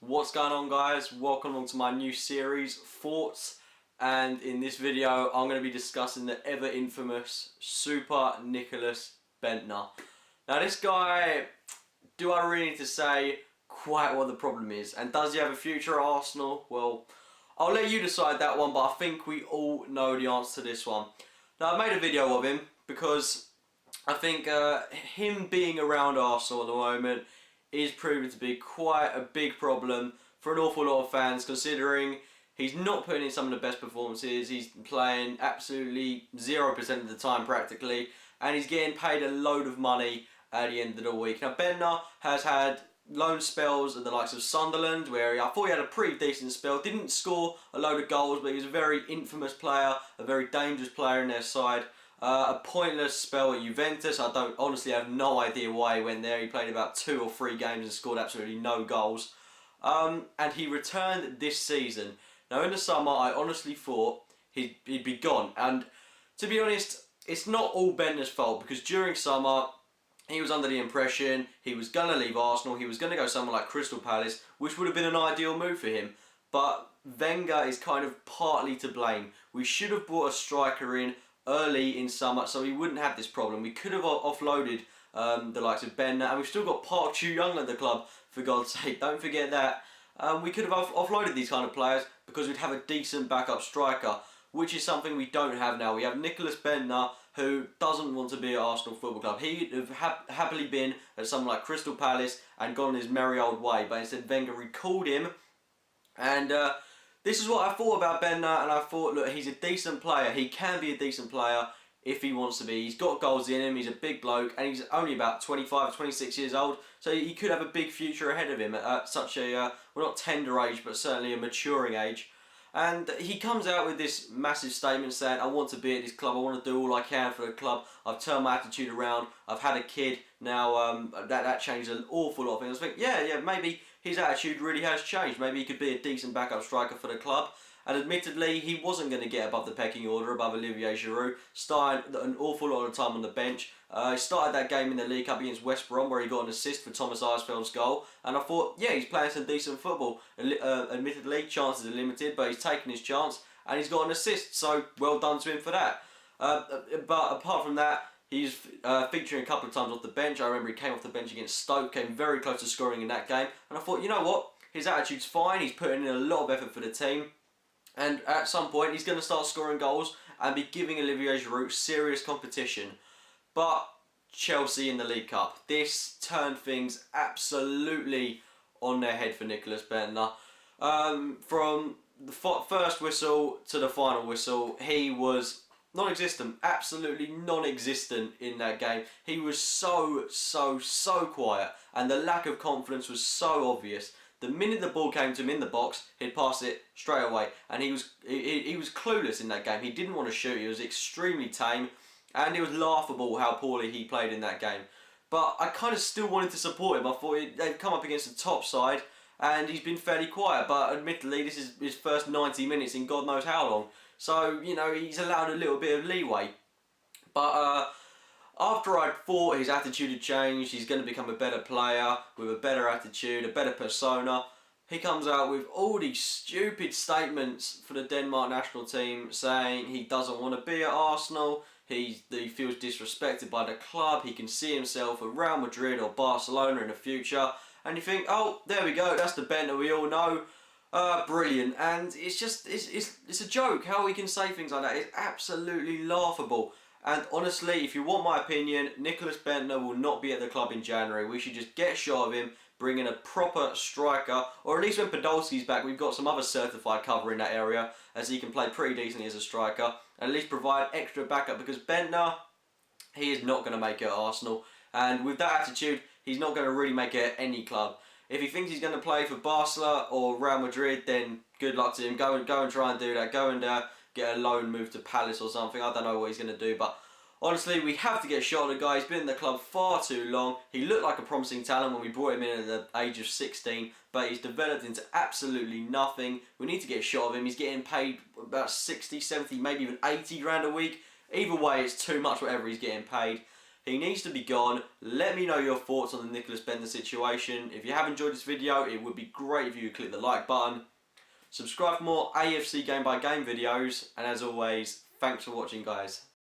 What's going on, guys? Welcome along to my new series, Thoughts, and in this video I'm going to be discussing the ever infamous Super Nicholas Bendter. Now this guy, do I really need to say quite what the problem is, and does he have a future at Arsenal? Well, I'll let you decide that one, but I think we all know the answer to this one. Now, I made a video of him because I think him being around Arsenal at the moment is proving to be quite a big problem for an awful lot of fans, considering he's not putting in some of the best performances. He's playing absolutely 0% of the time practically, and he's getting paid a load of money at the end of the week. Now, Bendter has had loan spells at the likes of Sunderland, where I thought he had a pretty decent spell. Didn't score a load of goals, but he was a very infamous player, a very dangerous player in their side. A pointless spell at Juventus. I honestly have no idea why he went there. He played about 2 or 3 games and scored absolutely no goals. And he returned this season. Now, in the summer, I honestly thought he'd be gone. And to be honest, it's not all Benter's fault, because during summer he was under the impression he was going to leave Arsenal. He was going to go somewhere like Crystal Palace, which would have been an ideal move for him. But Wenger is kind of partly to blame. We should have brought a striker in early in summer so we wouldn't have this problem. We could have offloaded the likes of Bendter, and we've still got Park Chu-young at the club, for God's sake. Don't forget that. We could have offloaded these kind of players because we'd have a decent backup striker, which is something we don't have now. We have Nicholas Bendter, who doesn't want to be at Arsenal Football Club. He'd have happily been at something like Crystal Palace and gone his merry old way, but instead Wenger recalled him. And this is what I thought about Bendter, and I thought, look, he's a decent player. He can be a decent player if he wants to be. He's got goals in him, he's a big bloke, and he's only about 25, 26 years old, so he could have a big future ahead of him at such a, well, not tender age, but certainly a maturing age. And he comes out with this massive statement saying, I want to be at this club, I want to do all I can for the club, I've turned my attitude around, I've had a kid, now that changed an awful lot of things. I think, yeah, maybe his attitude really has changed. Maybe he could be a decent backup striker for the club. And admittedly, he wasn't going to get above the pecking order, above Olivier Giroud, starting an awful lot of time on the bench. He started that game in the League Cup against West Brom, where he got an assist for Thomas Eisfeld's goal, and I thought, yeah, he's playing some decent football. Admittedly, chances are limited, but he's taken his chance, and he's got an assist, so well done to him for that. But apart from that, he's featuring a couple of times off the bench. I remember he came off the bench against Stoke, came very close to scoring in that game, and I thought, you know what, his attitude's fine, he's putting in a lot of effort for the team. And at some point, he's going to start scoring goals and be giving Olivier Giroud serious competition. But Chelsea in the League Cup, this turned things absolutely on their head for Nicholas Bendter. From the first whistle to the final whistle, he was non-existent, absolutely non-existent in that game. He was so quiet, and the lack of confidence was so obvious. The minute the ball came to him in the box, he'd pass it straight away, and he was clueless in that game. He didn't want to shoot. He was extremely tame, and it was laughable how poorly he played in that game. But I kind of still wanted to support him. I thought they'd come up against the top side, and he's been fairly quiet. But admittedly, this is his first 90 minutes in God knows how long. So, you know, he's allowed a little bit of leeway. But after I thought his attitude had changed, he's going to become a better player with a better attitude, a better persona, he comes out with all these stupid statements for the Denmark national team, saying he doesn't want to be at Arsenal, he feels disrespected by the club, he can see himself at Real Madrid or Barcelona in the future, and you think, oh, there we go, that's the Bendter we all know. Brilliant. And it's just, it's a joke how he can say things like that. It's absolutely laughable. And honestly, if you want my opinion, Nicholas Bendter will not be at the club in January. We should just get a shot of him, bring in a proper striker, or at least when Podolski's back, we've got some other certified cover in that area, as he can play pretty decently as a striker, and at least provide extra backup, because Bendter, he is not going to make it at Arsenal, and with that attitude, he's not going to really make it at any club. If he thinks he's going to play for Barcelona or Real Madrid, then good luck to him. Go and try and do that. Go and get a loan move to Palace or something. I don't know what he's going to do, but honestly, we have to get a shot at the guy. He's been in the club far too long. He looked like a promising talent when we brought him in at the age of 16, but he's developed into absolutely nothing. We need to get a shot of him. He's getting paid about 60, 70, maybe even 80 grand a week. Either way, it's too much whatever he's getting paid. He needs to be gone. Let me know your thoughts on the Nicholas Bendter situation. If you have enjoyed this video, it would be great if you would click the like button. Subscribe for more AFC game by game videos, and as always, thanks for watching, guys.